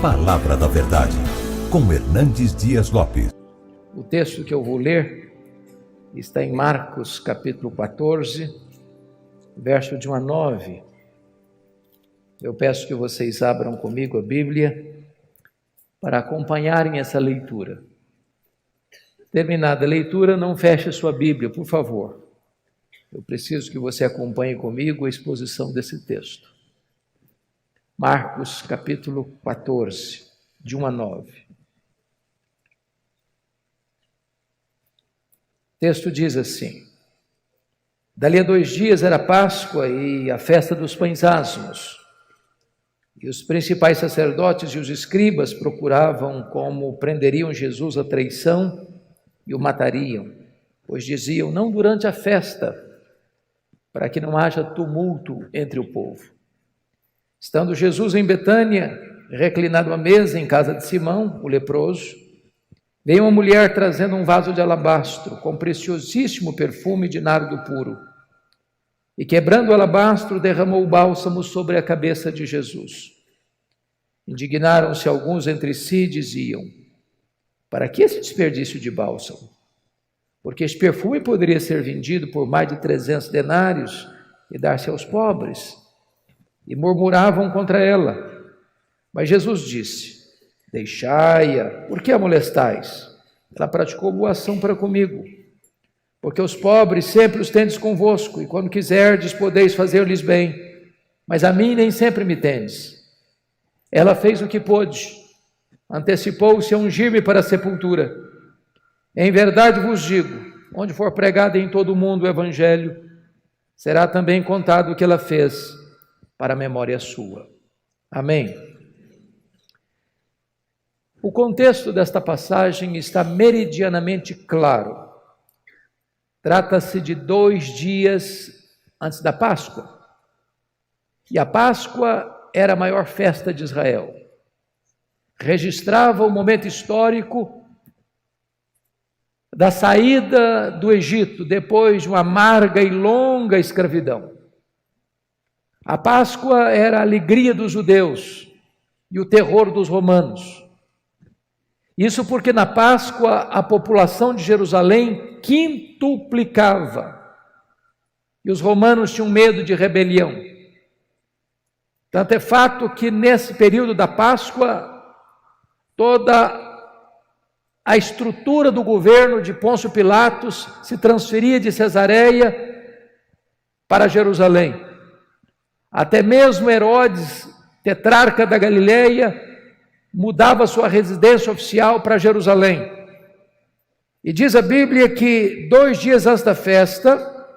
Palavra da Verdade, com Hernandes Dias Lopes. O texto que eu vou ler está em Marcos capítulo 14, verso de 1 a 9. Eu peço que vocês abram comigo a Bíblia para acompanharem essa leitura. Terminada a leitura, não feche sua Bíblia, por favor. Eu preciso que você acompanhe comigo a exposição desse texto. Marcos capítulo 14, de 1 a 9. O texto diz assim: Dali a 2 dias era Páscoa e a festa dos pães asmos. E os principais sacerdotes e os escribas procuravam como prenderiam Jesus à traição e o matariam, pois diziam: não durante a festa, para que não haja tumulto entre o povo. Estando Jesus em Betânia, reclinado à mesa em casa de Simão, o leproso, veio uma mulher trazendo um vaso de alabastro com preciosíssimo perfume de nardo puro. E quebrando o alabastro, derramou o bálsamo sobre a cabeça de Jesus. Indignaram-se alguns entre si e diziam: para que esse desperdício de bálsamo? Porque este perfume poderia ser vendido por mais de 300 denários e dar-se aos pobres. E murmuravam contra ela. Mas Jesus disse: deixai-a, por que a molestais? Ela praticou boa ação para comigo. Porque os pobres sempre os tendes convosco, e quando quiserdes podeis fazer-lhes bem, mas a mim nem sempre me tendes. Ela fez o que pôde, antecipou-se a ungir-me para a sepultura. Em verdade vos digo, onde for pregado em todo o mundo o evangelho, será também contado o que ela fez, para a memória sua. Amém. O contexto desta passagem está meridianamente claro. Trata-se de 2 dias antes da Páscoa. E a Páscoa era a maior festa de Israel. Registrava o momento histórico da saída do Egito, depois de uma amarga e longa escravidão. A Páscoa era a alegria dos judeus e o terror dos romanos. Isso porque na Páscoa a população de Jerusalém quintuplicava e os romanos tinham medo de rebelião. Tanto é fato que nesse período da Páscoa toda a estrutura do governo de Pôncio Pilatos se transferia de Cesareia para Jerusalém. Até mesmo Herodes, tetrarca da Galileia, mudava sua residência oficial para Jerusalém. E diz a Bíblia que 2 dias antes da festa,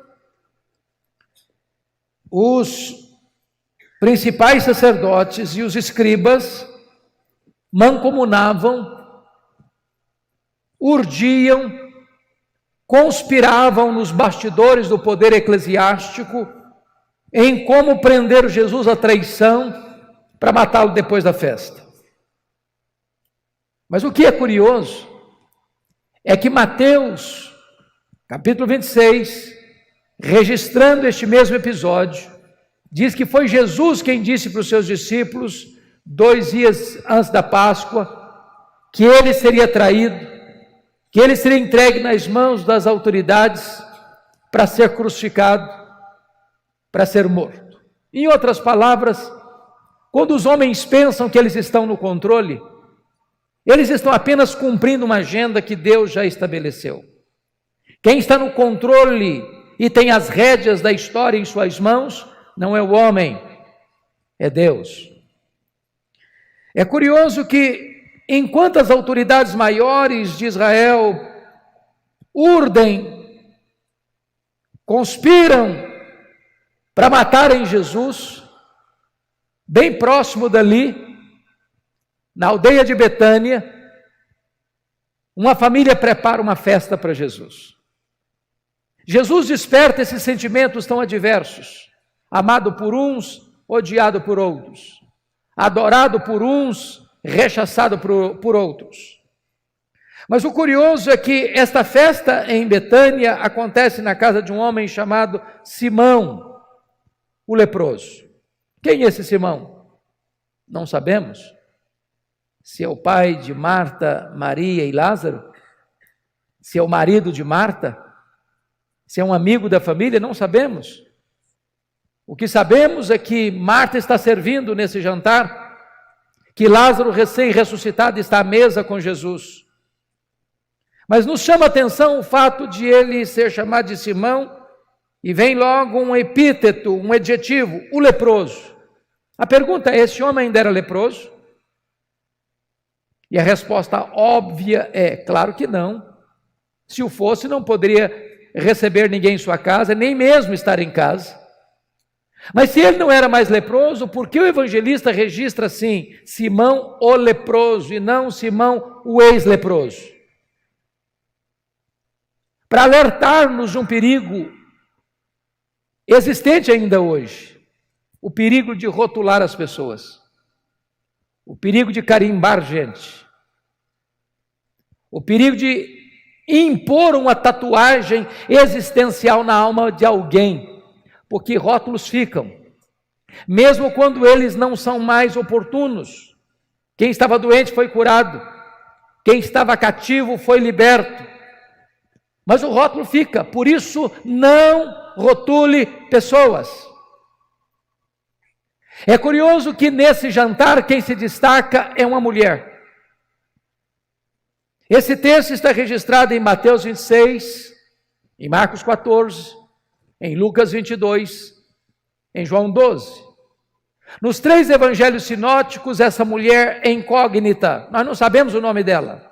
os principais sacerdotes e os escribas mancomunavam, urdiam, conspiravam nos bastidores do poder eclesiástico em como prender Jesus à traição para matá-lo depois da festa. Mas o que é curioso é que Mateus, capítulo 26, registrando este mesmo episódio, diz que foi Jesus quem disse para os seus discípulos, 2 dias antes da Páscoa, que ele seria traído, que ele seria entregue nas mãos das autoridades para ser crucificado, para ser morto. Em outras palavras, quando os homens pensam que eles estão no controle, eles estão apenas cumprindo uma agenda que Deus já estabeleceu. Quem está no controle e tem as rédeas da história em suas mãos, não é o homem, é Deus. É curioso que, enquanto as autoridades maiores de Israel urdem, conspiram para matarem Jesus, bem próximo dali, na aldeia de Betânia, uma família prepara uma festa para Jesus. Jesus desperta esses sentimentos tão adversos, amado por uns, odiado por outros, adorado por uns, rechaçado por outros. Mas o curioso é que esta festa em Betânia acontece na casa de um homem chamado Simão, o leproso. Quem é esse Simão? Não sabemos. se é o pai de Marta, Maria e Lázaro, se é o marido de Marta, se é um amigo da família, não sabemos. O que sabemos é que Marta está servindo nesse jantar, que Lázaro, recém-ressuscitado, está à mesa com Jesus. Mas nos chama a atenção o fato de ele ser chamado de Simão, e vem logo um epíteto, um adjetivo, o leproso. A pergunta é: esse homem ainda era leproso? E a resposta óbvia é: claro que não. Se o fosse, não poderia receber ninguém em sua casa, nem mesmo estar em casa. Mas se ele não era mais leproso, por que o evangelista registra assim, Simão o leproso, e não Simão o ex-leproso? Para alertar-nos de um perigo existente ainda hoje, o perigo de rotular as pessoas, o perigo de carimbar gente, o perigo de impor uma tatuagem existencial na alma de alguém, porque rótulos ficam, mesmo quando eles não são mais oportunos. Quem estava doente foi curado, quem estava cativo foi liberto, mas o rótulo fica. Por isso, não rotule pessoas. É curioso que nesse jantar quem se destaca é uma mulher. Esse texto está registrado em Mateus 26, em Marcos 14, em Lucas 22, em João 12. Nos 3 evangelhos sinóticos, essa mulher é incógnita, nós não sabemos o nome dela.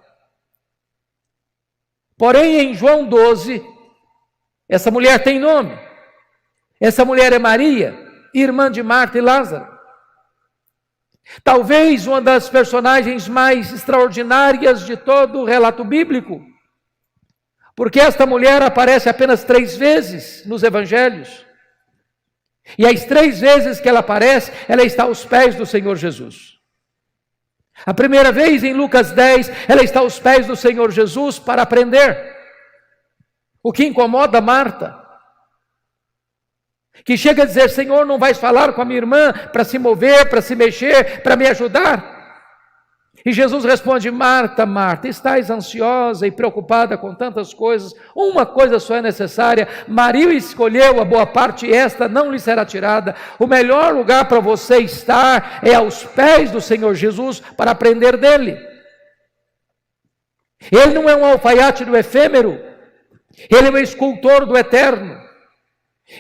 Porém, em João 12, essa mulher tem nome. Essa mulher é Maria, irmã de Marta e Lázaro. Talvez uma das personagens mais extraordinárias de todo o relato bíblico, porque esta mulher aparece apenas 3 vezes nos evangelhos, e as 3 vezes que ela aparece, ela está aos pés do Senhor Jesus. A primeira vez, em Lucas 10, ela está aos pés do Senhor Jesus para aprender, o que incomoda Marta, que chega a dizer: Senhor, não vais falar com a minha irmã para se mover, para se mexer, para me ajudar? E Jesus responde: Marta, Marta, estás ansiosa e preocupada com tantas coisas, uma coisa só é necessária. Maria escolheu a boa parte e esta não lhe será tirada. O melhor lugar para você estar é aos pés do Senhor Jesus para aprender dele. Ele não é um alfaiate do efêmero, ele é um escultor do eterno.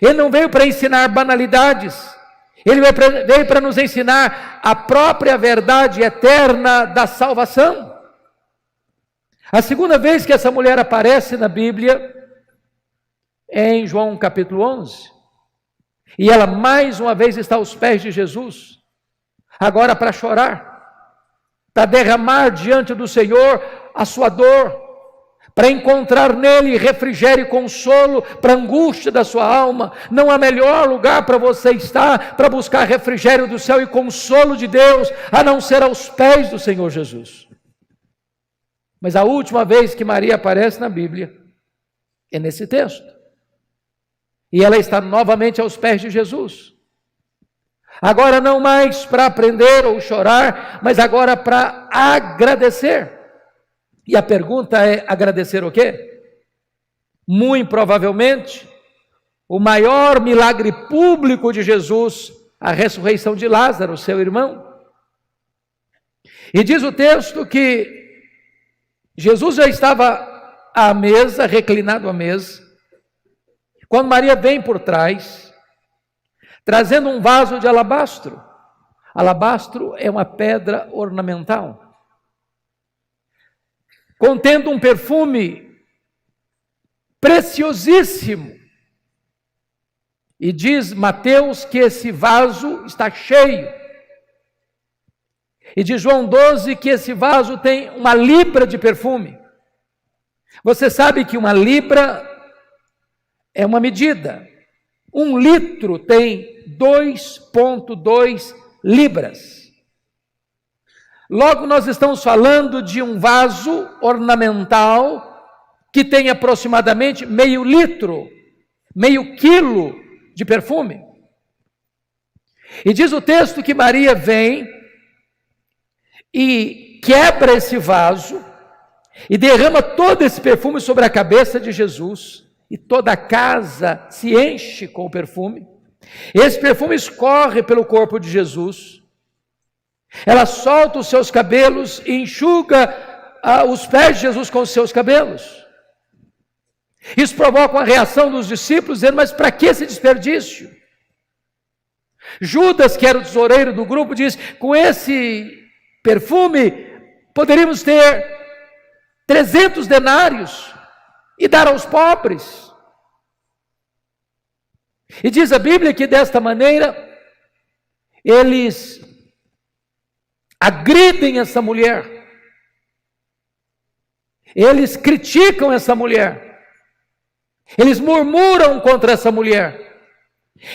Ele não veio para ensinar banalidades, ele veio para nos ensinar a própria verdade eterna da salvação. A segunda vez que essa mulher aparece na Bíblia é em João capítulo 11. E ela mais uma vez está aos pés de Jesus, agora para chorar, para derramar diante do Senhor a sua dor, para encontrar nele refrigério e consolo para a angústia da sua alma. Não há melhor lugar para você estar, para buscar refrigério do céu e consolo de Deus, a não ser aos pés do Senhor Jesus. Mas a última vez que Maria aparece na Bíblia é nesse texto. E ela está novamente aos pés de Jesus. Agora não mais para aprender ou chorar, mas agora para agradecer. E a pergunta é: agradecer o quê? Muito provavelmente, o maior milagre público de Jesus, a ressurreição de Lázaro, seu irmão. E diz o texto que Jesus já estava à mesa, reclinado à mesa, quando Maria vem por trás, trazendo um vaso de alabastro. Alabastro é uma pedra ornamental, contendo um perfume preciosíssimo. E diz Mateus que esse vaso está cheio. E diz João 12 que esse vaso tem 1 libra de perfume. Você sabe que 1 libra é uma medida. 1 litro tem 2,2 libras. Logo, nós estamos falando de um vaso ornamental que tem aproximadamente meio litro, meio quilo de perfume. E diz o texto que Maria vem e quebra esse vaso e derrama todo esse perfume sobre a cabeça de Jesus, e toda a casa se enche com o perfume. Esse perfume escorre pelo corpo de Jesus. Ela solta os seus cabelos e enxuga os pés de Jesus com os seus cabelos. Isso provoca uma reação dos discípulos, dizendo: mas para que esse desperdício? Judas, que era o tesoureiro do grupo, diz: com esse perfume poderíamos ter 300 denários e dar aos pobres. E diz a Bíblia que desta maneira eles agridem essa mulher, eles criticam essa mulher, eles murmuram contra essa mulher,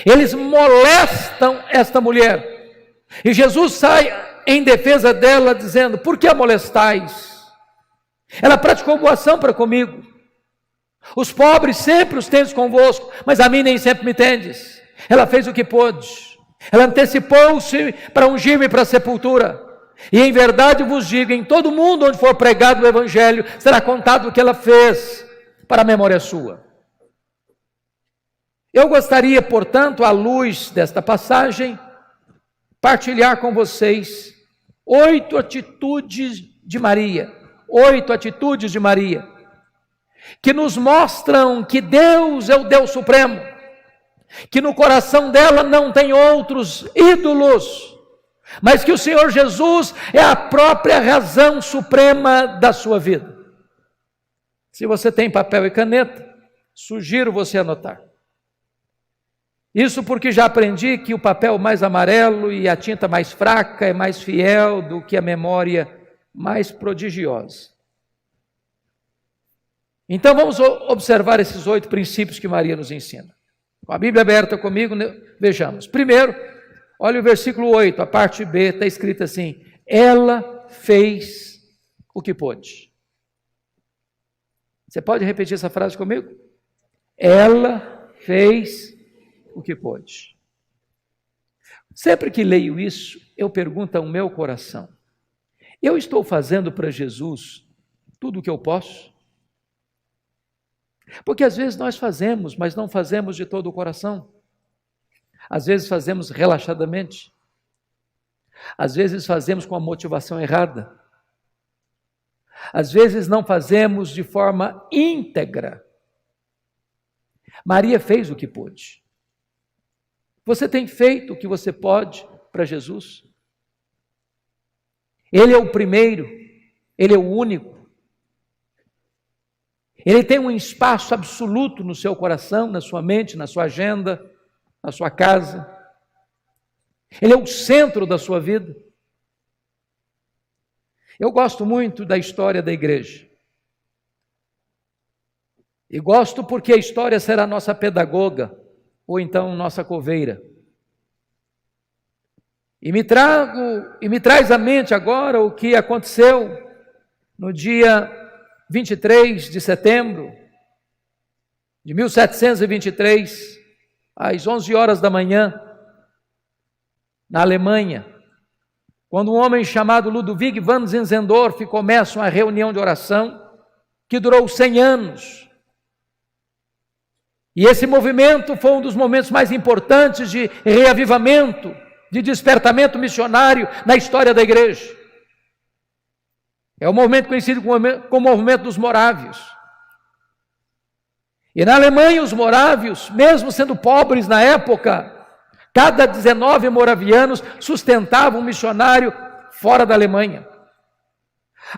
eles molestam esta mulher. E Jesus sai em defesa dela, dizendo: por que a molestais? Ela praticou boa ação para comigo. Os pobres sempre os tendes convosco, mas a mim nem sempre me tendes. Ela fez o que pôde. Ela antecipou-se para ungir-me para a sepultura. E em verdade vos digo, em todo mundo onde for pregado o Evangelho, será contado o que ela fez para a memória sua. Eu gostaria, portanto, à luz desta passagem, partilhar com vocês 8 atitudes de Maria. 8 atitudes de Maria, que nos mostram que Deus é o Deus Supremo, que no coração dela não tem outros ídolos, mas que o Senhor Jesus é a própria razão suprema da sua vida. Se você tem papel e caneta, sugiro você anotar. Isso porque já aprendi que o papel mais amarelo e a tinta mais fraca é mais fiel do que a memória mais prodigiosa. Então vamos observar esses 8 princípios que Maria nos ensina. Com a Bíblia aberta comigo, vejamos. Primeiro, olha o versículo 8, a parte B, está escrito assim: ela fez o que pôde. Você pode repetir essa frase comigo? Ela fez o que pôde. Sempre que leio isso, eu pergunto ao meu coração: eu estou fazendo para Jesus tudo o que eu posso? Porque às vezes nós fazemos, mas não fazemos de todo o coração. Às vezes fazemos relaxadamente. Às vezes fazemos com a motivação errada. Às vezes não fazemos de forma íntegra. Maria fez o que pôde. Você tem feito o que você pode para Jesus? Ele é o primeiro, Ele é o único. Ele tem um espaço absoluto no seu coração, na sua mente, na sua agenda, na sua casa. Ele é o centro da sua vida. Eu gosto muito da história da igreja. E gosto porque a história será nossa pedagoga, ou então nossa coveira. E me traz à mente agora o que aconteceu no dia 23 de setembro de 1723, às 11 horas da manhã, na Alemanha, quando um homem chamado Ludwig van Zinzendorf começa uma reunião de oração que durou 100 anos. E esse movimento foi um dos momentos mais importantes de reavivamento, de despertamento missionário na história da igreja. É o movimento conhecido como o movimento dos morávios. E na Alemanha, os morávios, mesmo sendo pobres na época, cada 19 moravianos sustentavam um missionário fora da Alemanha.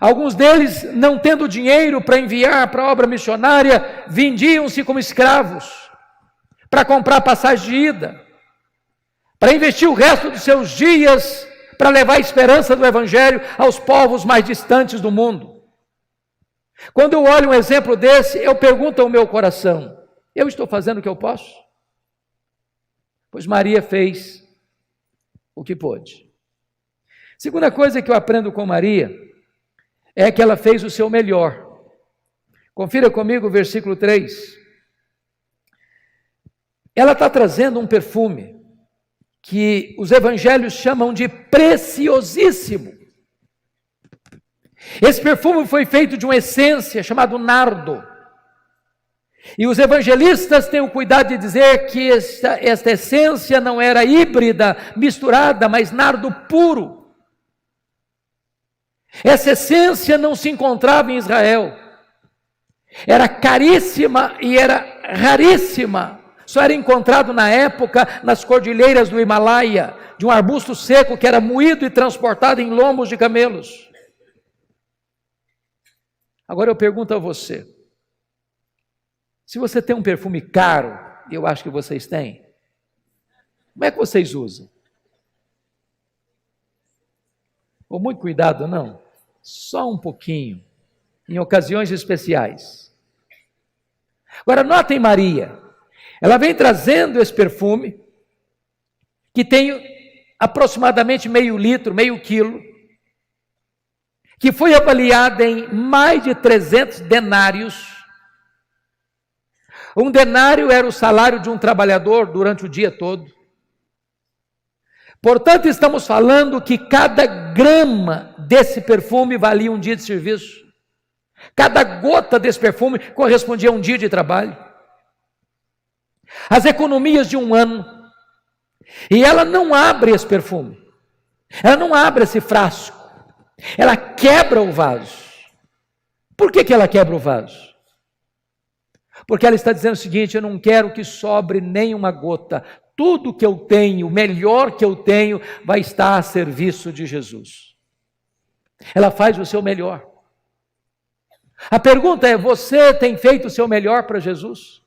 Alguns deles, não tendo dinheiro para enviar para a obra missionária, vendiam-se como escravos para comprar passagem de ida, para investir o resto dos seus dias para levar a esperança do Evangelho aos povos mais distantes do mundo. Quando eu olho um exemplo desse, eu pergunto ao meu coração: eu estou fazendo o que eu posso? Pois Maria fez o que pôde. Segunda coisa que eu aprendo com Maria é que ela fez o seu melhor. Confira comigo o versículo 3. Ela está trazendo um perfume que os evangelhos chamam de preciosíssimo. Esse perfume foi feito de uma essência chamada nardo. E os evangelistas têm o cuidado de dizer que esta essência não era híbrida, misturada, mas nardo puro. Essa essência não se encontrava em Israel. Era caríssima e era raríssima. Só era encontrado na época nas cordilheiras do Himalaia, de um arbusto seco que era moído e transportado em lombos de camelos. Agora eu pergunto a você, se você tem um perfume caro, e eu acho que vocês têm, como é que vocês usam? Com muito cuidado, não? Só um pouquinho, em ocasiões especiais. Agora notem Maria, ela vem trazendo esse perfume, que tem aproximadamente meio litro, meio quilo, que foi avaliada em mais de 300 denários. Um denário era o salário de um trabalhador durante o dia todo. Portanto, estamos falando que cada grama desse perfume valia um dia de serviço. Cada gota desse perfume correspondia a um dia de trabalho. As economias de um ano. E ela não abre esse perfume. Ela não abre esse frasco. Ela quebra o vaso. Por que ela quebra o vaso? Porque ela está dizendo o seguinte: eu não quero que sobre nem uma gota. Tudo que eu tenho, o melhor que eu tenho, vai estar a serviço de Jesus. Ela faz o seu melhor. A pergunta é: você tem feito o seu melhor para Jesus?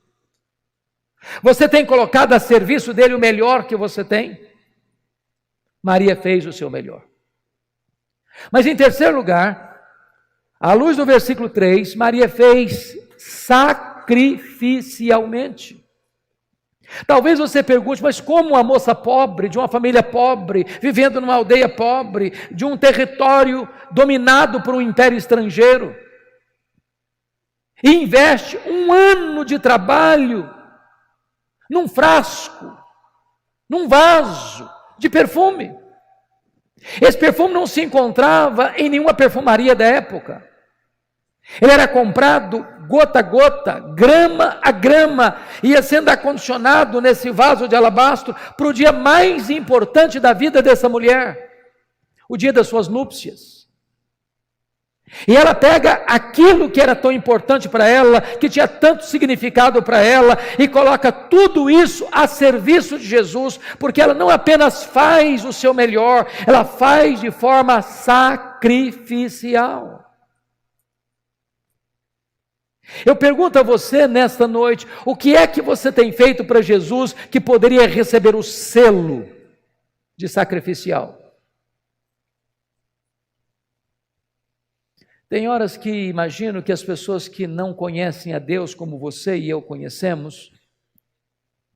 Você tem colocado a serviço dele o melhor que você tem? Maria fez o seu melhor. Mas em terceiro lugar, à luz do versículo 3, Maria fez sacrificialmente. Talvez você pergunte, mas como uma moça pobre, de uma família pobre, vivendo numa aldeia pobre, de um território dominado por um império estrangeiro, e investe um ano de trabalho num frasco, num vaso de perfume? Esse perfume não se encontrava em nenhuma perfumaria da época. Ele era comprado gota a gota, grama a grama, ia sendo acondicionado nesse vaso de alabastro para o dia mais importante da vida dessa mulher, o dia das suas núpcias. E ela pega aquilo que era tão importante para ela, que tinha tanto significado para ela, e coloca tudo isso a serviço de Jesus, porque ela não apenas faz o seu melhor, ela faz de forma sacrificial. Eu pergunto a você nesta noite, o que é que você tem feito para Jesus que poderia receber o selo de sacrificial? Tem horas que imagino que as pessoas que não conhecem a Deus como você e eu conhecemos,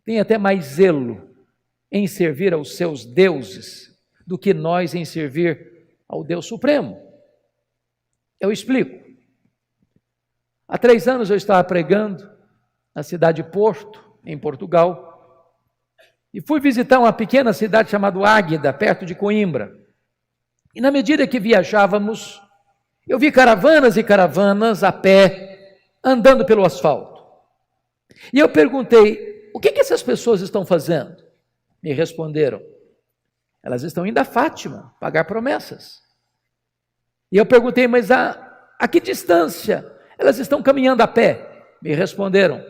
têm até mais zelo em servir aos seus deuses do que nós em servir ao Deus Supremo. Eu explico. Há 3 anos eu estava pregando na cidade de Porto, em Portugal, e fui visitar uma pequena cidade chamada Águeda, perto de Coimbra. E na medida que viajávamos, eu vi caravanas e caravanas a pé, andando pelo asfalto. E eu perguntei, o que essas pessoas estão fazendo? Me responderam, elas estão indo a Fátima, pagar promessas. E eu perguntei, mas a que distância elas estão caminhando a pé? Me responderam,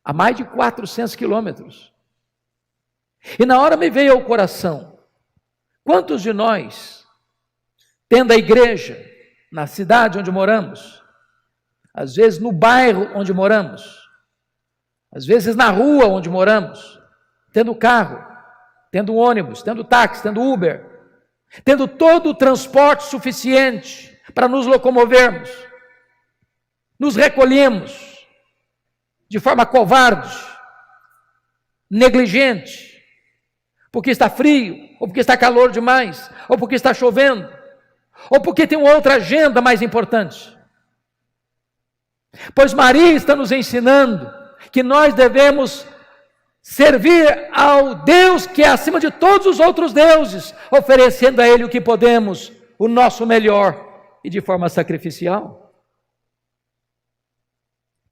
a mais de 400 quilômetros. E na hora me veio ao coração, quantos de nós, tendo a igreja na cidade onde moramos, às vezes no bairro onde moramos, às vezes na rua onde moramos, tendo carro, tendo ônibus, tendo táxi, tendo Uber, tendo todo o transporte suficiente para nos locomovermos, nos recolhemos de forma covarde, negligente, porque está frio, ou porque está calor demais, ou porque está chovendo, ou porque tem uma outra agenda mais importante. Pois Maria está nos ensinando que nós devemos servir ao Deus que é acima de todos os outros deuses, oferecendo a Ele o que podemos, o nosso melhor, e de forma sacrificial.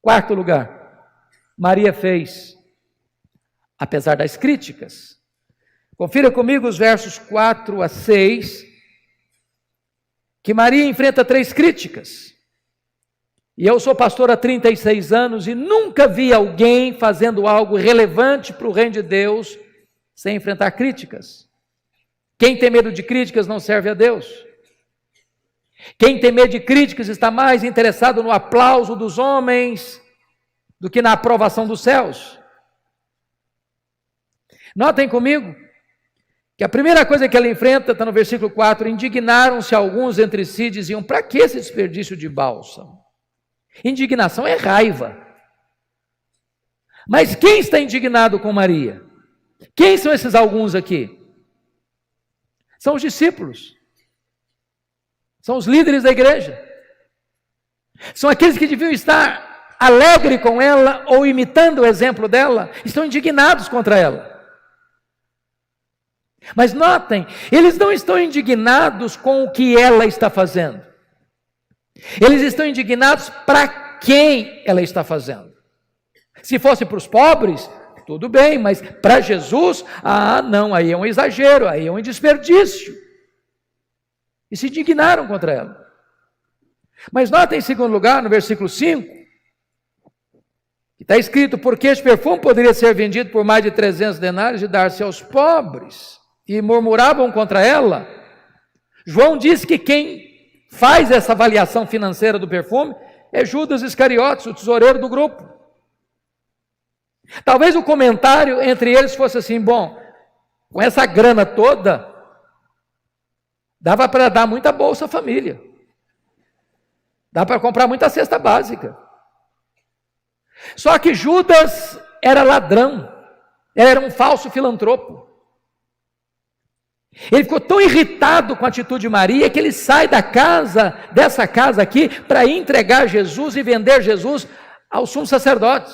Quarto lugar, Maria fez, apesar das críticas. Confira comigo os versos 4 a 6, que Maria enfrenta 3 críticas. E eu sou pastor há 36 anos e nunca vi alguém fazendo algo relevante para o reino de Deus sem enfrentar críticas. Quem tem medo de críticas não serve a Deus. Quem tem medo de críticas está mais interessado no aplauso dos homens do que na aprovação dos céus. Notem comigo que a primeira coisa que ela enfrenta está no versículo 4, indignaram-se alguns entre si e diziam, para que esse desperdício de bálsamo? Indignação é raiva. Mas quem está indignado com Maria? Quem são esses alguns aqui? São os discípulos. São os líderes da igreja. São aqueles que deviam estar alegre com ela ou imitando o exemplo dela, estão indignados contra ela. Mas notem, eles não estão indignados com o que ela está fazendo. Eles estão indignados para quem ela está fazendo. Se fosse para os pobres, tudo bem, mas para Jesus, não, aí é um exagero, aí é um desperdício. E se indignaram contra ela. Mas notem em segundo lugar, no versículo 5, que está escrito, porque este perfume poderia ser vendido por mais de 300 denários e dar-se aos pobres. E murmuravam contra ela. João diz que quem faz essa avaliação financeira do perfume é Judas Iscariotes, o tesoureiro do grupo. Talvez o comentário entre eles fosse assim, bom, com essa grana toda, dava para dar muita bolsa à família. Dá para comprar muita cesta básica. Só que Judas era ladrão, era um falso filantropo. Ele ficou tão irritado com a atitude de Maria que ele sai dessa casa aqui, para entregar Jesus e vender Jesus ao sumo sacerdote.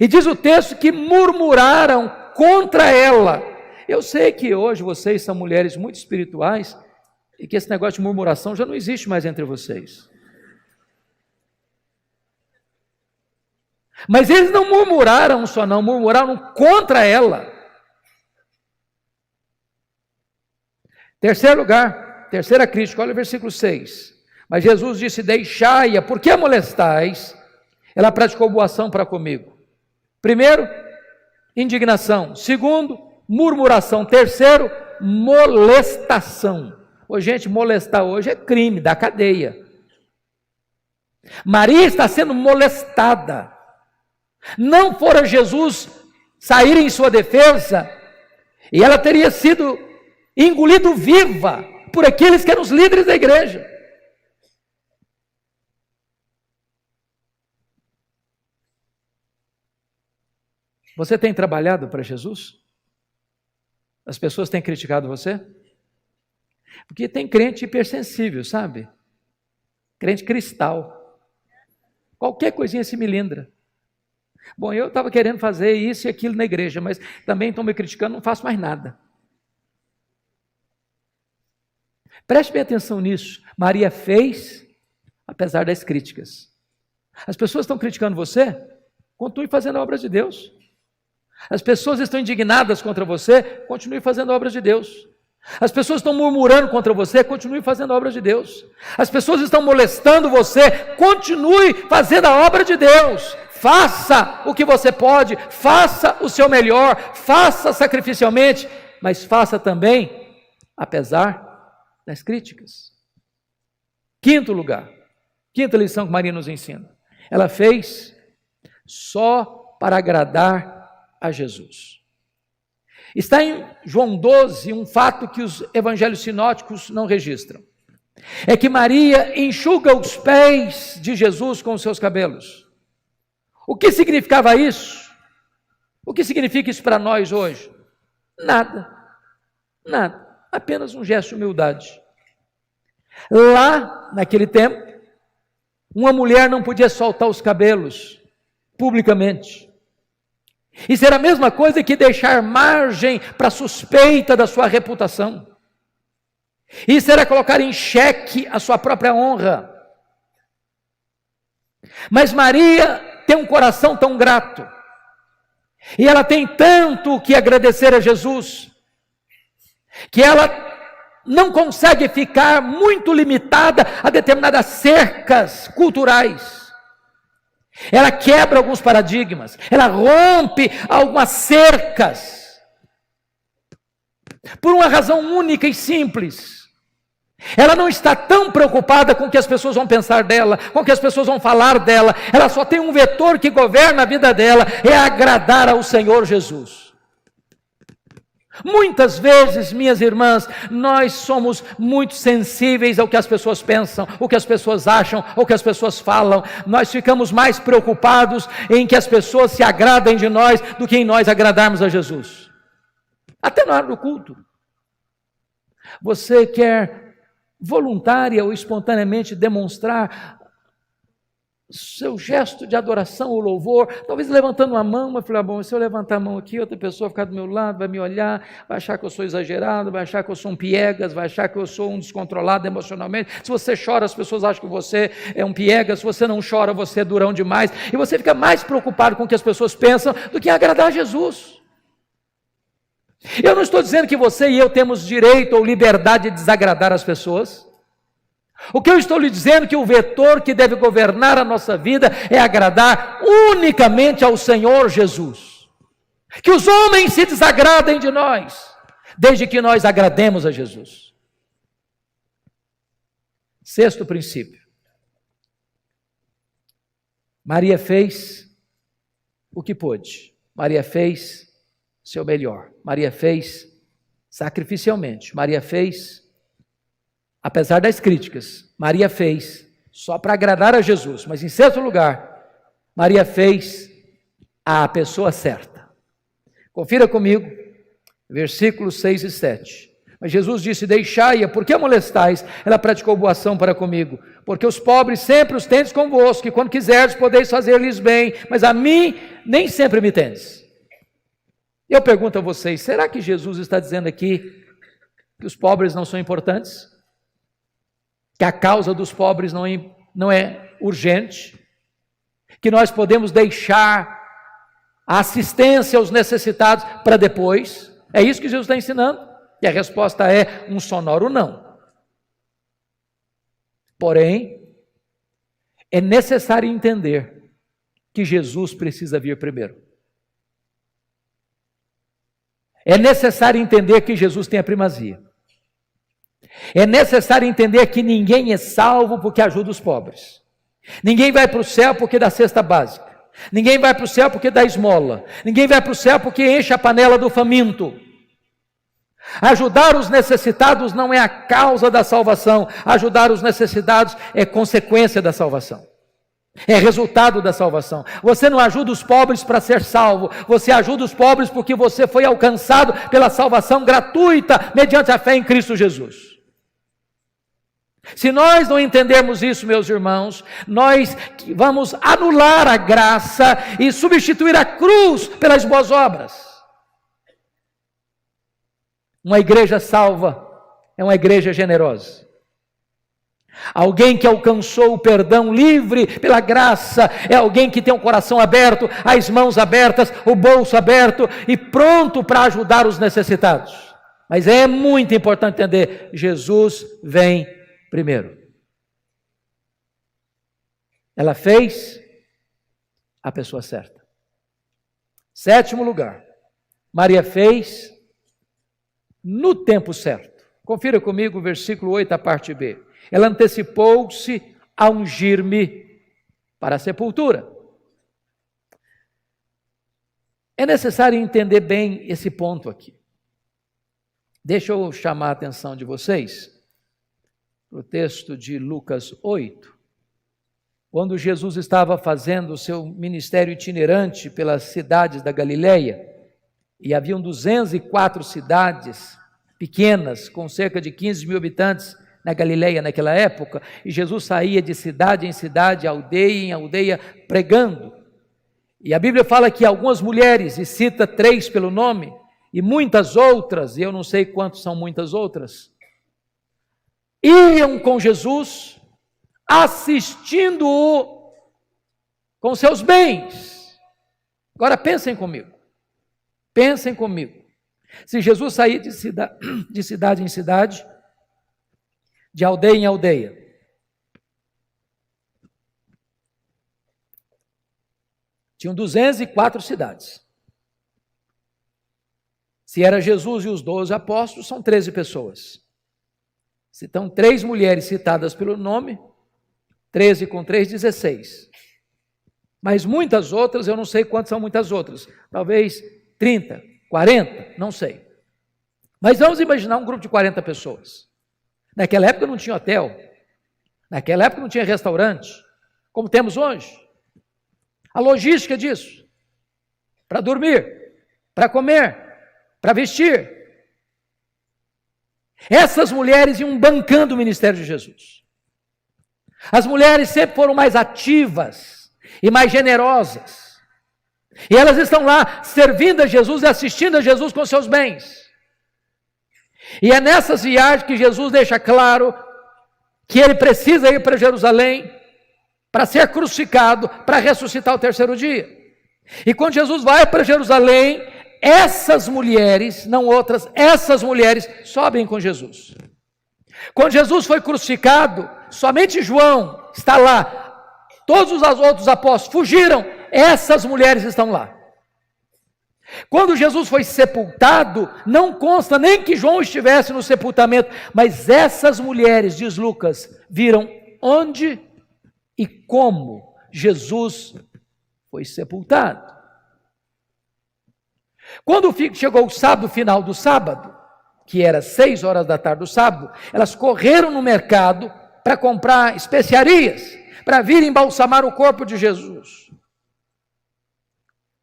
E diz o texto que murmuraram contra ela. Eu sei que hoje vocês são mulheres muito espirituais e que esse negócio de murmuração já não existe mais entre vocês. Mas eles não murmuraram só não, murmuraram contra ela. Terceiro lugar, terceira crítica, olha o versículo 6. Mas Jesus disse, deixai-a, por que a molestais? Ela praticou boa ação para comigo. Primeiro, indignação. Segundo, murmuração. Terceiro, molestação. Ô, gente, molestar hoje é crime, dá cadeia. Maria está sendo molestada. Não fora Jesus sair em sua defesa, e ela teria sido engolido viva por aqueles que eram os líderes da igreja. Você tem trabalhado para Jesus? As pessoas têm criticado você? Porque tem crente hipersensível, sabe? Crente cristal. Qualquer coisinha se melindra. Bom, eu estava querendo fazer isso e aquilo na igreja, mas também estão me criticando, não faço mais nada. Preste bem atenção nisso. Maria fez, apesar das críticas. As pessoas estão criticando você? Continue fazendo a obra de Deus. As pessoas estão indignadas contra você? Continue fazendo a obra de Deus. As pessoas estão murmurando contra você? Continue fazendo a obra de Deus. As pessoas estão molestando você? Continue fazendo a obra de Deus. Faça o que você pode, faça o seu melhor, faça sacrificialmente, mas faça também, apesar das críticas. Quinto lugar, quinta lição que Maria nos ensina. Ela fez só para agradar a Jesus. Está em João 12 um fato que os evangelhos sinóticos não registram. É que Maria enxuga os pés de Jesus com os seus cabelos. O que significava isso? O que significa isso para nós hoje? Nada. Nada. Apenas um gesto de humildade. Lá, naquele tempo, uma mulher não podia soltar os cabelos publicamente. Isso era a mesma coisa que deixar margem para suspeita da sua reputação. Isso era colocar em xeque a sua própria honra. Mas Maria tem um coração tão grato, e ela tem tanto que agradecer a Jesus, que ela não consegue ficar muito limitada a determinadas cercas culturais. Ela quebra alguns paradigmas, ela rompe algumas cercas, por uma razão única e simples. Ela não está tão preocupada com o que as pessoas vão pensar dela, com o que as pessoas vão falar dela. Ela só tem um vetor que governa a vida dela, é agradar ao Senhor Jesus. Muitas vezes, minhas irmãs, nós somos muito sensíveis ao que as pessoas pensam, o que as pessoas acham, o que as pessoas falam. Nós ficamos mais preocupados em que as pessoas se agradem de nós do que em nós agradarmos a Jesus. Até na hora do culto. Você quer voluntária ou espontaneamente demonstrar seu gesto de adoração ou louvor, talvez levantando a mão, mas falei, bom, se eu levantar a mão aqui, outra pessoa ficar do meu lado, vai me olhar, vai achar que eu sou exagerado, vai achar que eu sou um piegas, vai achar que eu sou um descontrolado emocionalmente. Se você chora, as pessoas acham que você é um piegas. Se você não chora, você é durão demais, e você fica mais preocupado com o que as pessoas pensam do que em agradar a Jesus. Eu não estou dizendo que você e eu temos direito ou liberdade de desagradar as pessoas. O que eu estou lhe dizendo é que o vetor que deve governar a nossa vida é agradar unicamente ao Senhor Jesus. Que os homens se desagradem de nós, desde que nós agrademos a Jesus. Sexto princípio. Maria fez o que pôde. Maria fez seu melhor. Maria fez sacrificialmente. Maria fez, apesar das críticas, Maria fez só para agradar a Jesus. Mas em sexto lugar, Maria fez a pessoa certa. Confira comigo, versículos 6 e 7. Mas Jesus disse, deixai-a, por que a molestais? Ela praticou boa ação para comigo. Porque os pobres sempre os tendes convosco, e quando quiserdes podeis fazer-lhes bem, mas a mim nem sempre me tendes. Eu pergunto a vocês, será que Jesus está dizendo aqui que os pobres não são importantes? Que a causa dos pobres não é urgente? Que nós podemos deixar a assistência aos necessitados para depois? É isso que Jesus está ensinando? E a resposta é um sonoro não. Porém, é necessário entender que Jesus precisa vir primeiro. É necessário entender que Jesus tem a primazia. É necessário entender que ninguém é salvo porque ajuda os pobres. Ninguém vai para o céu porque dá cesta básica. Ninguém vai para o céu porque dá esmola. Ninguém vai para o céu porque enche a panela do faminto. Ajudar os necessitados não é a causa da salvação. Ajudar os necessitados é consequência da salvação. É resultado da salvação. Você não ajuda os pobres para ser salvo. Você ajuda os pobres porque você foi alcançado pela salvação gratuita mediante a fé em Cristo Jesus. Se nós não entendermos isso, meus irmãos, nós vamos anular a graça e substituir a cruz pelas boas obras. Uma igreja salva é uma igreja generosa. Alguém que alcançou o perdão livre pela graça é alguém que tem o coração aberto, as mãos abertas, o bolso aberto e pronto para ajudar os necessitados. Mas é muito importante entender, Jesus vem primeiro. Ela fez a pessoa certa. Sétimo lugar, Maria fez no tempo certo. Confira comigo o versículo 8, a parte B. Ela antecipou-se a ungir-me para a sepultura. É necessário entender bem esse ponto aqui. Deixa eu chamar a atenção de vocês para o texto de Lucas 8, quando Jesus estava fazendo o seu ministério itinerante pelas cidades da Galileia, e haviam 204 cidades pequenas, com cerca de 15 mil habitantes, na Galileia naquela época, e Jesus saía de cidade em cidade, aldeia em aldeia, pregando. E a Bíblia fala que algumas mulheres, e cita 3 pelo nome, e muitas outras, e eu não sei quantos são muitas outras, iam com Jesus, assistindo-o com seus bens. Agora pensem comigo. Se Jesus sair de cidade em cidade, de aldeia em aldeia, tinham 204 cidades. Se era Jesus e os 12 apóstolos, são 13 pessoas. Se estão 3 mulheres citadas pelo nome, 13 com 3, 16. Mas muitas outras, eu não sei quantas são muitas outras. Talvez 30, 40, não sei. Mas vamos imaginar um grupo de 40 pessoas. Naquela época não tinha hotel. Naquela época não tinha restaurante, como temos hoje. A logística disso, para dormir, para comer, para vestir. Essas mulheres iam bancando o ministério de Jesus. As mulheres sempre foram mais ativas e mais generosas. E elas estão lá servindo a Jesus e assistindo a Jesus com seus bens. E é nessas viagens que Jesus deixa claro que ele precisa ir para Jerusalém para ser crucificado, para ressuscitar ao terceiro dia. E quando Jesus vai para Jerusalém, essas mulheres, não outras, essas mulheres sobem com Jesus. Quando Jesus foi crucificado, somente João está lá. Todos os outros apóstolos fugiram, essas mulheres estão lá. Quando Jesus foi sepultado, não consta nem que João estivesse no sepultamento, mas essas mulheres, diz Lucas, viram onde e como Jesus foi sepultado. Quando chegou o sábado, final do sábado, que era 6 horas da tarde do sábado, elas correram no mercado para comprar especiarias, para vir embalsamar o corpo de Jesus.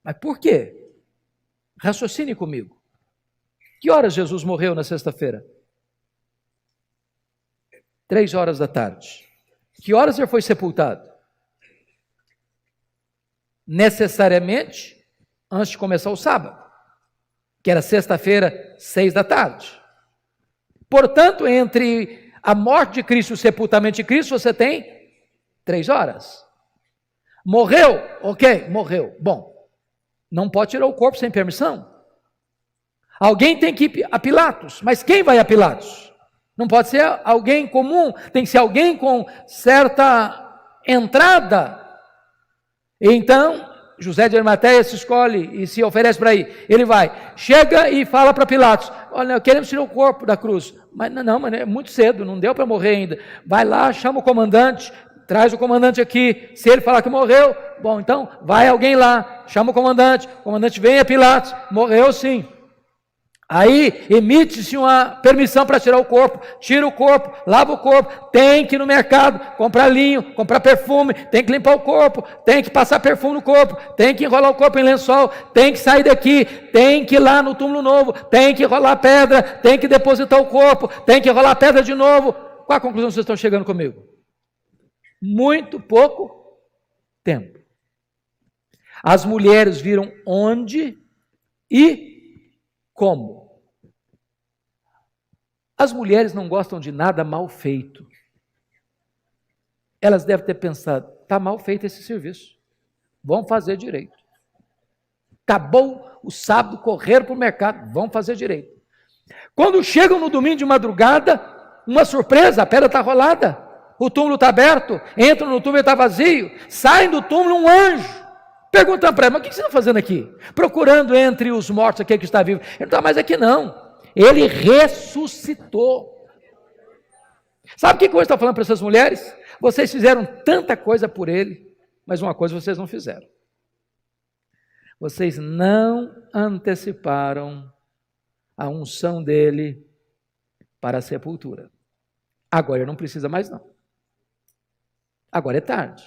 Mas por quê? Raciocine comigo. Que horas Jesus morreu na sexta-feira? 3 horas da tarde. Que horas ele foi sepultado? Necessariamente antes de começar o sábado, que era sexta-feira, 6 da tarde. Portanto, entre a morte de Cristo e o sepultamento de Cristo, você tem 3 horas. Morreu? Ok, morreu. Bom, não pode tirar o corpo sem permissão. Alguém tem que ir a Pilatos, mas quem vai a Pilatos? Não pode ser alguém comum, tem que ser alguém com certa entrada. Então, José de Arimateia se escolhe e se oferece para ir. Ele vai, chega e fala para Pilatos: olha, queremos tirar o corpo da cruz. Mas não, é muito cedo, não deu para morrer ainda. Vai lá, chama o comandante, traz o comandante aqui. Se ele falar que morreu, bom, então vai alguém lá, chama o comandante vem a Pilatos, morreu sim. Aí emite-se uma permissão para tirar o corpo, tira o corpo, lava o corpo, tem que ir no mercado, comprar linho, comprar perfume, tem que limpar o corpo, tem que passar perfume no corpo, tem que enrolar o corpo em lençol, tem que sair daqui, tem que ir lá no túmulo novo, tem que rolar pedra, tem que depositar o corpo, tem que rolar pedra de novo. Qual a conclusão vocês estão chegando comigo? Muito pouco tempo. As mulheres viram onde e como? As mulheres não gostam de nada mal feito. Elas devem ter pensado: está mal feito esse serviço, vamos fazer direito. Acabou o sábado, correram para o mercado, vamos fazer direito. Quando chegam no domingo de madrugada, uma surpresa, a pedra está rolada, o túmulo está aberto, entram no túmulo e está vazio, saem do túmulo um anjo, perguntando para ela: mas o que você está fazendo aqui? Procurando entre os mortos aquele que está vivo. Ele não está mais aqui não, ele ressuscitou. Sabe o que eu estou falando para essas mulheres? Vocês fizeram tanta coisa por ele, mas uma coisa vocês não fizeram: vocês não anteciparam a unção dele para a sepultura. Agora ele não precisa mais não, agora é tarde.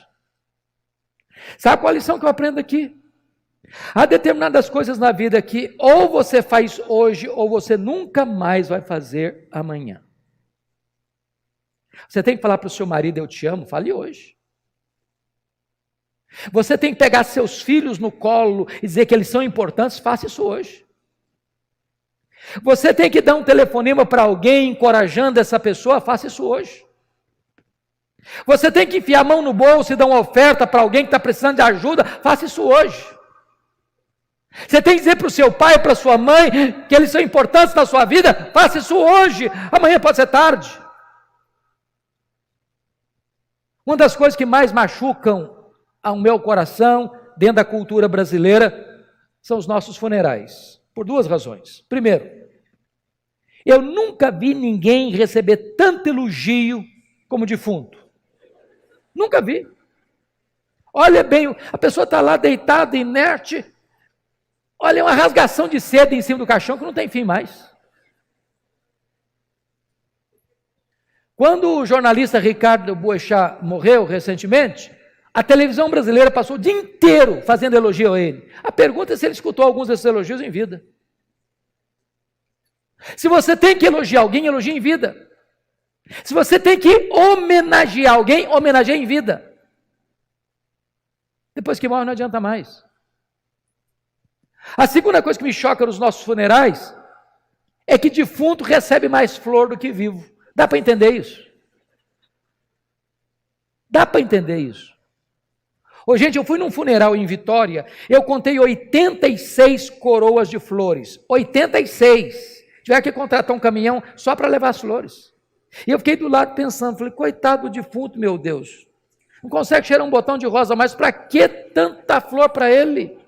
Sabe qual a lição que eu aprendo aqui? Há determinadas coisas na vida que ou você faz hoje ou você nunca mais vai fazer amanhã. Você tem que falar para o seu marido: eu te amo, fale hoje. Você tem que pegar seus filhos no colo e dizer que eles são importantes, faça isso hoje. Você tem que dar um telefonema para alguém, encorajando essa pessoa, faça isso hoje. Você tem que enfiar a mão no bolso e dar uma oferta para alguém que está precisando de ajuda, faça isso hoje. Você tem que dizer para o seu pai, para a sua mãe, que eles são importantes na sua vida, faça isso hoje, amanhã pode ser tarde. Uma das coisas que mais machucam ao meu coração, dentro da cultura brasileira, são os nossos funerais, por duas razões. Primeiro, eu nunca vi ninguém receber tanto elogio como defunto. Nunca vi. Olha bem, a pessoa está lá deitada, inerte, olha uma rasgação de seda em cima do caixão que não tem fim mais. Quando o jornalista Ricardo Boechat morreu recentemente, a televisão brasileira passou o dia inteiro fazendo elogio a ele. A pergunta é se ele escutou alguns desses elogios em vida. Se você tem que elogiar alguém, elogie em vida. Se você tem que homenagear alguém, homenageie em vida. Depois que morre não adianta mais. A segunda coisa que me choca nos nossos funerais é que defunto recebe mais flor do que vivo. Dá para entender isso? Dá para entender isso? Ô, gente, eu fui num funeral em Vitória, eu contei 86 coroas de flores. 86. Tiver que contratar um caminhão só para levar as flores. E eu fiquei do lado pensando, falei, coitado do defunto, meu Deus. Não consegue cheirar um botão de rosa, mas para que tanta flor para ele?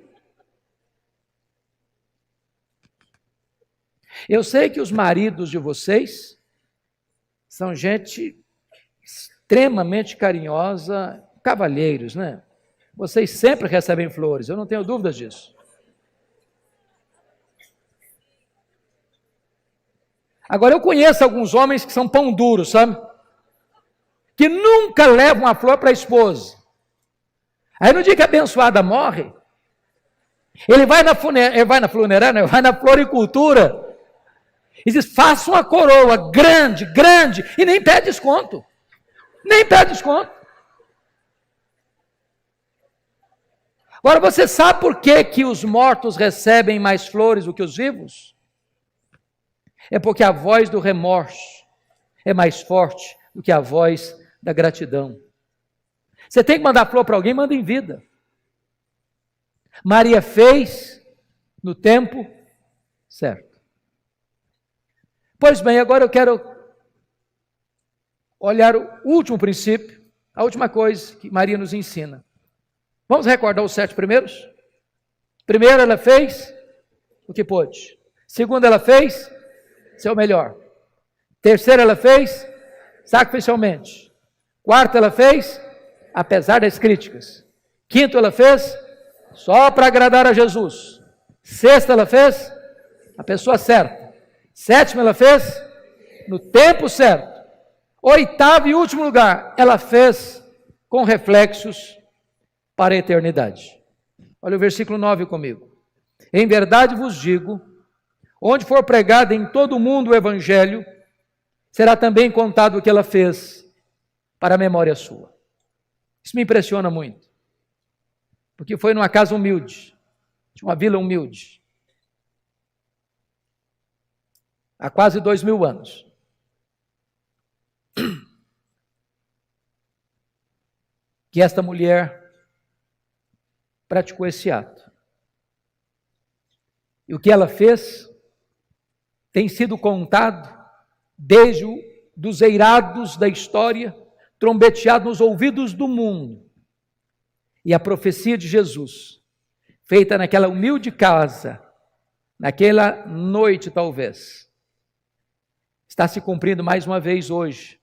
Eu sei que os maridos de vocês são gente extremamente carinhosa, cavalheiros, né? Vocês sempre recebem flores, eu não tenho dúvidas disso. Agora, eu conheço alguns homens que são pão duro, sabe? Que nunca levam uma flor para a esposa. Aí no dia que a abençoada morre, ele vai na funerária, vai na floricultura, e diz, faça uma coroa grande, grande, e nem pede desconto. Nem pede desconto. Agora, você sabe por que os mortos recebem mais flores do que os vivos? É porque a voz do remorso é mais forte do que a voz da gratidão. Você tem que mandar flor para alguém, manda em vida. Maria fez no tempo certo. Pois bem, agora eu quero olhar o último princípio, a última coisa que Maria nos ensina. Vamos recordar os 7 primeiros? Primeiro, ela fez o que pôde. Segundo, ela fez seu melhor. Terceiro, ela fez sacrificialmente. Quarto, ela fez apesar das críticas. Quinto, ela fez só para agradar a Jesus. Sexto, ela fez a pessoa certa. Sétimo, ela fez no tempo certo. Oitavo e último lugar, ela fez com reflexos para a eternidade. Olha o versículo 9 comigo. Em verdade vos digo, onde for pregado em todo o mundo o evangelho, será também contado o que ela fez para a memória sua. Isso me impressiona muito, porque foi numa casa humilde, de uma vila humilde, há quase 2000 anos. Que esta mulher praticou esse ato. E o que ela fez tem sido contado desde dos eirados da história, trombeteado nos ouvidos do mundo. E a profecia de Jesus, feita naquela humilde casa, naquela noite talvez, está se cumprindo mais uma vez hoje,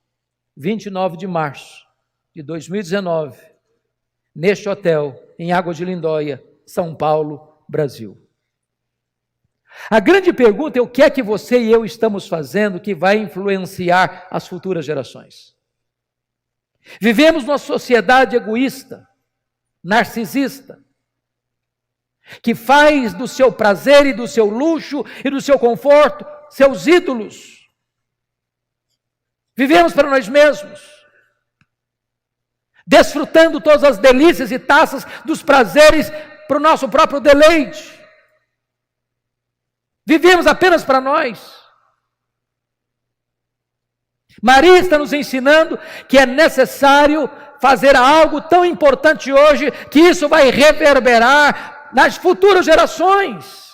29 de março de 2019, neste hotel, em Água de Lindóia, São Paulo, Brasil. A grande pergunta é o que é que você e eu estamos fazendo que vai influenciar as futuras gerações. Vivemos numa sociedade egoísta, narcisista, que faz do seu prazer e do seu luxo e do seu conforto seus ídolos. Vivemos para nós mesmos, desfrutando todas as delícias e taças dos prazeres para o nosso próprio deleite. Vivemos apenas para nós. Maria está nos ensinando que é necessário fazer algo tão importante hoje, que isso vai reverberar nas futuras gerações.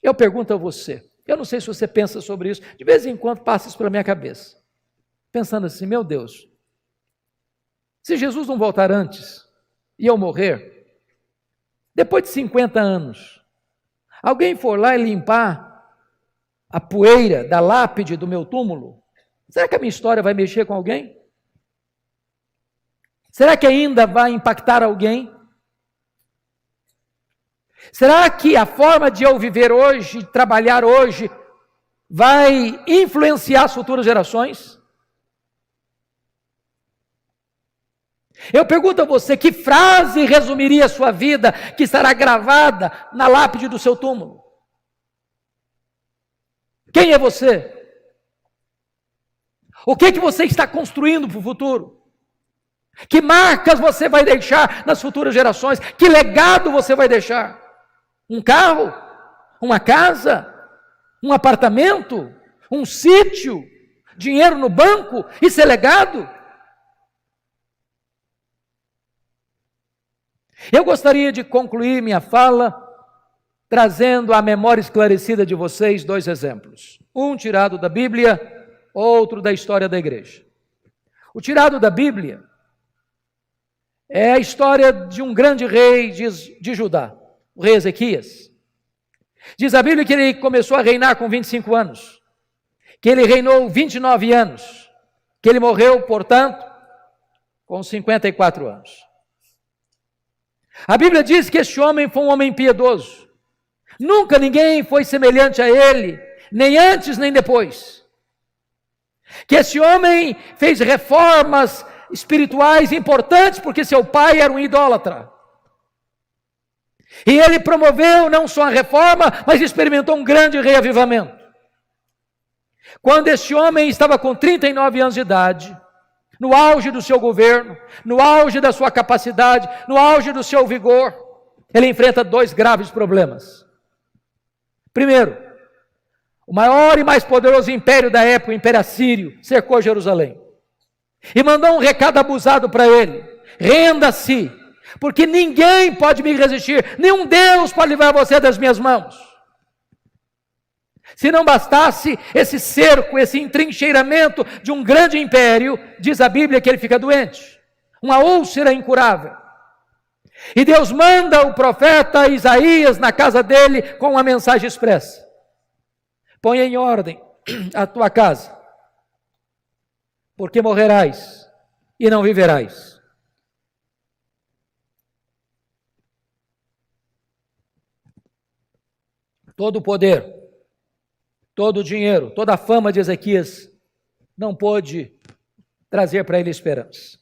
Eu pergunto a você, eu não sei se você pensa sobre isso, de vez em quando passa isso pela minha cabeça, pensando assim, meu Deus, se Jesus não voltar antes e eu morrer, depois de 50 anos, alguém for lá e limpar a poeira da lápide do meu túmulo, será que a minha história vai mexer com alguém? Será que ainda vai impactar alguém? Será que a forma de eu viver hoje, trabalhar hoje, vai influenciar as futuras gerações? Eu pergunto a você, que frase resumiria a sua vida, que estará gravada na lápide do seu túmulo? Quem é você? O que você está construindo para o futuro? Que marcas você vai deixar nas futuras gerações? Que legado você vai deixar? Um carro? Uma casa? Um apartamento? Um sítio? Dinheiro no banco? Isso é legado? Eu gostaria de concluir minha fala trazendo à memória esclarecida de vocês 2 exemplos. Um tirado da Bíblia, outro da história da igreja. O tirado da Bíblia é a história de um grande rei de Judá, o rei Ezequias. Diz a Bíblia que ele começou a reinar com 25 anos, que ele reinou 29 anos, que ele morreu, portanto, com 54 anos. A Bíblia diz que este homem foi um homem piedoso. Nunca ninguém foi semelhante a ele, nem antes nem depois. Que esse homem fez reformas espirituais importantes, porque seu pai era um idólatra. E ele promoveu não só a reforma, mas experimentou um grande reavivamento. Quando este homem estava com 39 anos de idade, no auge do seu governo, no auge da sua capacidade, no auge do seu vigor, ele enfrenta 2 graves problemas. Primeiro, o maior e mais poderoso império da época, o Império Assírio, cercou Jerusalém. E mandou um recado abusado para ele: renda-se, porque ninguém pode me resistir, nenhum Deus pode livrar você das minhas mãos. Se não bastasse esse cerco, esse entrincheiramento de um grande império, diz a Bíblia que ele fica doente, uma úlcera incurável. E Deus manda o profeta Isaías na casa dele com uma mensagem expressa: põe em ordem a tua casa, porque morrerás e não viverás. Todo o poder, todo o dinheiro, toda a fama de Ezequias não pôde trazer para ele esperança.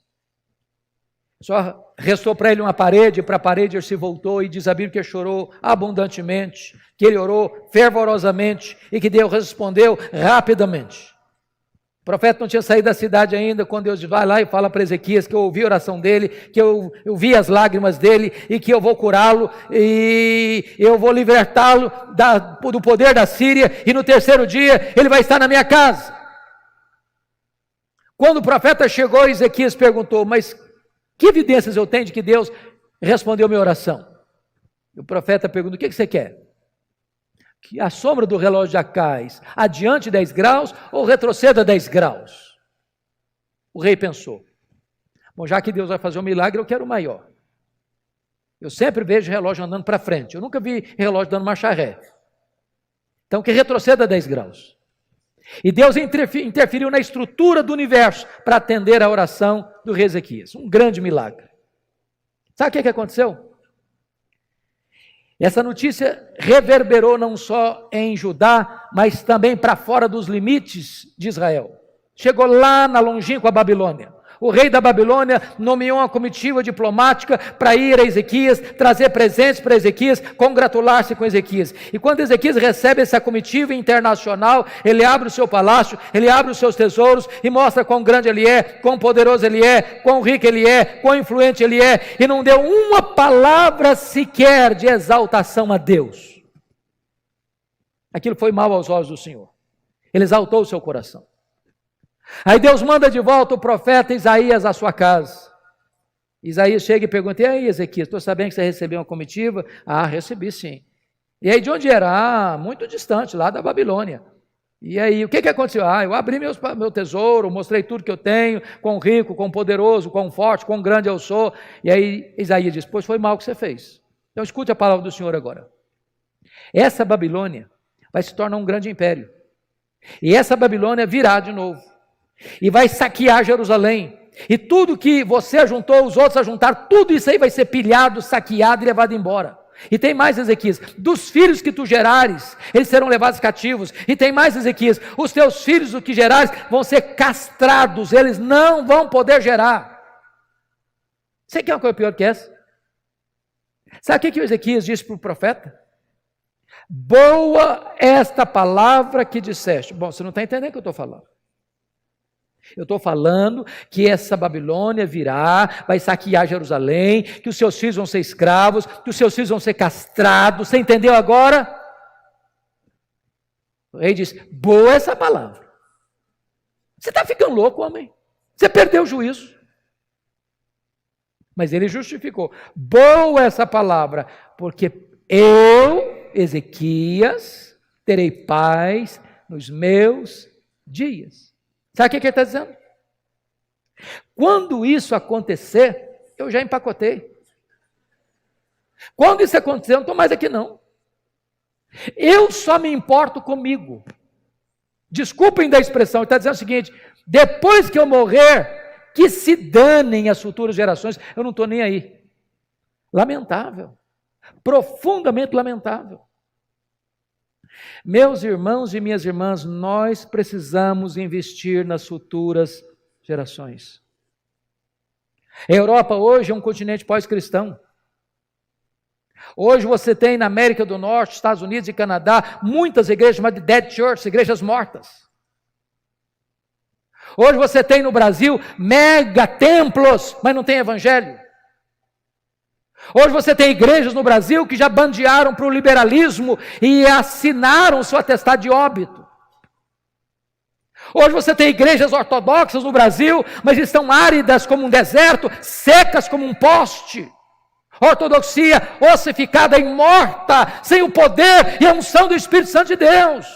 Só restou para ele uma parede, para a parede ele se voltou, e diz a Bíblia que ele chorou abundantemente, que ele orou fervorosamente e que Deus respondeu rapidamente. O profeta não tinha saído da cidade ainda, quando Deus vai lá e fala para Ezequias que eu ouvi a oração dele, que eu vi as lágrimas dele e que eu vou curá-lo e eu vou libertá-lo do poder da Síria, e no 3º dia ele vai estar na minha casa. Quando o profeta chegou, Ezequias perguntou: mas que evidências eu tenho de que Deus respondeu minha oração? E o profeta pergunta: o que você quer? Que a sombra do relógio de Acais adiante 10 graus ou retroceda 10 graus? O rei pensou: bom, já que Deus vai fazer um milagre, eu quero o maior. Eu sempre vejo relógio andando para frente, eu nunca vi relógio dando marcha ré. Então que retroceda 10 graus. E Deus interferiu na estrutura do universo para atender a oração do rei Ezequias. Um grande milagre. Sabe o que aconteceu? Essa notícia reverberou não só em Judá, mas também para fora dos limites de Israel. Chegou lá na longínqua Babilônia. O rei da Babilônia nomeou uma comitiva diplomática para ir a Ezequias, trazer presentes para Ezequias, congratular-se com Ezequias. E quando Ezequias recebe essa comitiva internacional, ele abre o seu palácio, ele abre os seus tesouros e mostra quão grande ele é, quão poderoso ele é, quão rico ele é, quão influente ele é, e não deu uma palavra sequer de exaltação a Deus. Aquilo foi mal aos olhos do Senhor. Ele exaltou o seu coração. Aí Deus manda de volta o profeta Isaías à sua casa. Isaías chega e pergunta: e aí, Ezequias, estou sabendo que você recebeu uma comitiva? Ah, recebi sim. E aí de onde era? Ah, muito distante, lá da Babilônia. E aí, o que aconteceu? Ah, eu abri meu tesouro, mostrei tudo que eu tenho, quão rico, quão poderoso, quão forte, quão grande eu sou. E aí Isaías diz: pois foi mal o que você fez. Então escute a palavra do Senhor agora. Essa Babilônia vai se tornar um grande império. E essa Babilônia virá de novo. E vai saquear Jerusalém, e tudo que você ajuntou, os outros ajuntaram, tudo isso aí vai ser pilhado, saqueado e levado embora. E tem mais, Ezequias, dos filhos que tu gerares, eles serão levados cativos. E tem mais, Ezequias, os teus filhos, o que gerares, vão ser castrados, eles não vão poder gerar. Você quer uma coisa pior que essa? Sabe o que o Ezequias disse para o profeta? Boa esta palavra que disseste. Bom, você não está entendendo o que eu estou falando. Eu estou falando que essa Babilônia virá, vai saquear Jerusalém, que os seus filhos vão ser escravos, que os seus filhos vão ser castrados. Você entendeu agora? O rei diz: boa essa palavra. Você está ficando louco, homem? Você perdeu o juízo. Mas ele justificou: boa essa palavra, porque eu, Ezequias, terei paz nos meus dias. Sabe o que ele está dizendo? Quando isso acontecer, eu já empacotei. Quando isso acontecer, eu não estou mais aqui não. Eu só me importo comigo. Desculpem da expressão, ele está dizendo o seguinte: depois que eu morrer, que se danem as futuras gerações, eu não estou nem aí. Lamentável. Profundamente lamentável. Meus irmãos e minhas irmãs, nós precisamos investir nas futuras gerações. A Europa hoje é um continente pós-cristão. Hoje você tem na América do Norte, Estados Unidos e Canadá, muitas igrejas chamadas de dead church, igrejas mortas. Hoje você tem no Brasil mega templos, mas não tem evangelho. Hoje você tem igrejas no Brasil que já bandearam para o liberalismo e assinaram seu atestado de óbito. Hoje você tem igrejas ortodoxas no Brasil, mas estão áridas como um deserto, secas como um poste. Ortodoxia ossificada e morta, sem o poder e a unção do Espírito Santo de Deus.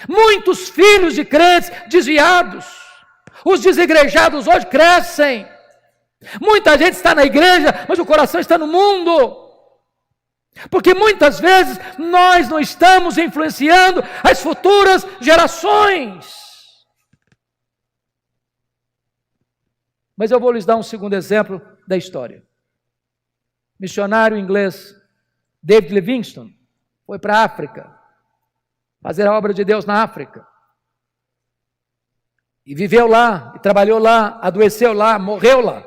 Muitos filhos de crentes desviados. Os desigrejados hoje crescem. Muita gente está na igreja, mas o coração está no mundo. Porque muitas vezes nós não estamos influenciando as futuras gerações. Mas eu vou lhes dar um segundo exemplo da história. Missionário inglês David Livingstone foi para a África fazer a obra de Deus na África. E viveu lá, e trabalhou lá, adoeceu lá, morreu lá.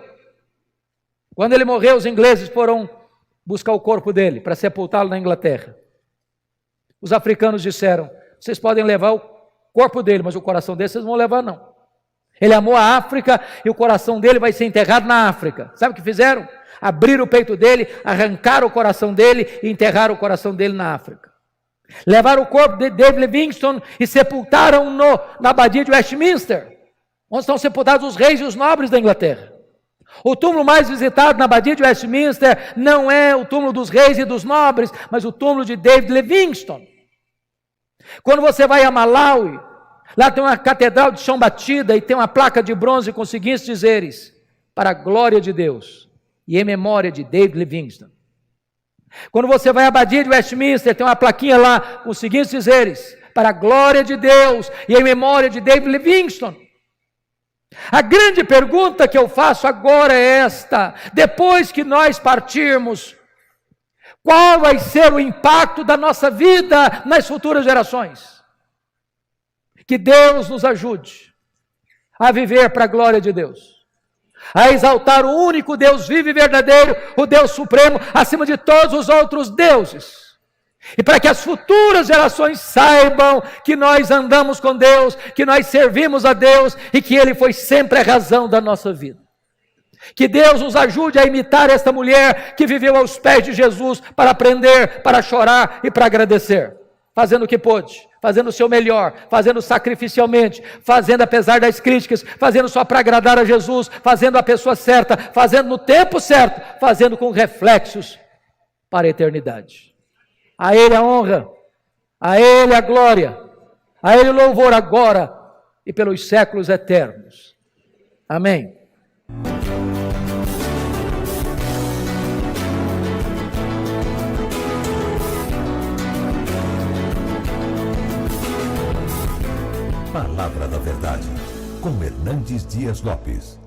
Quando ele morreu, os ingleses foram buscar o corpo dele para sepultá-lo na Inglaterra. Os africanos disseram: vocês podem levar o corpo dele, mas o coração dele vocês não vão levar não. Ele amou a África e o coração dele vai ser enterrado na África. Sabe o que fizeram? Abriram o peito dele, arrancaram o coração dele e enterraram o coração dele na África. Levaram o corpo de David Livingstone e sepultaram-no na abadia de Westminster, onde estão sepultados os reis e os nobres da Inglaterra. O túmulo mais visitado na abadia de Westminster não é o túmulo dos reis e dos nobres, mas o túmulo de David Livingstone. Quando você vai a Malawi, lá tem uma catedral de chão batida e tem uma placa de bronze com os seguintes dizeres: para a glória de Deus e em memória de David Livingstone. Quando você vai à abadia de Westminster, tem uma plaquinha lá com os seguintes dizeres: para a glória de Deus e em memória de David Livingstone. A grande pergunta que eu faço agora é esta: depois que nós partirmos, qual vai ser o impacto da nossa vida nas futuras gerações? Que Deus nos ajude a viver para a glória de Deus, a exaltar o único Deus vivo e verdadeiro, o Deus supremo, acima de todos os outros deuses. E para que as futuras gerações saibam que nós andamos com Deus, que nós servimos a Deus e que Ele foi sempre a razão da nossa vida. Que Deus nos ajude a imitar esta mulher que viveu aos pés de Jesus para aprender, para chorar e para agradecer, fazendo o que pôde, fazendo o seu melhor, fazendo sacrificialmente, fazendo apesar das críticas, fazendo só para agradar a Jesus, fazendo a pessoa certa, fazendo no tempo certo, fazendo com reflexos para a eternidade. A Ele a honra, a Ele a glória, a Ele o louvor agora e pelos séculos eternos. Amém. Palavra da Verdade, com Hernandes Dias Lopes.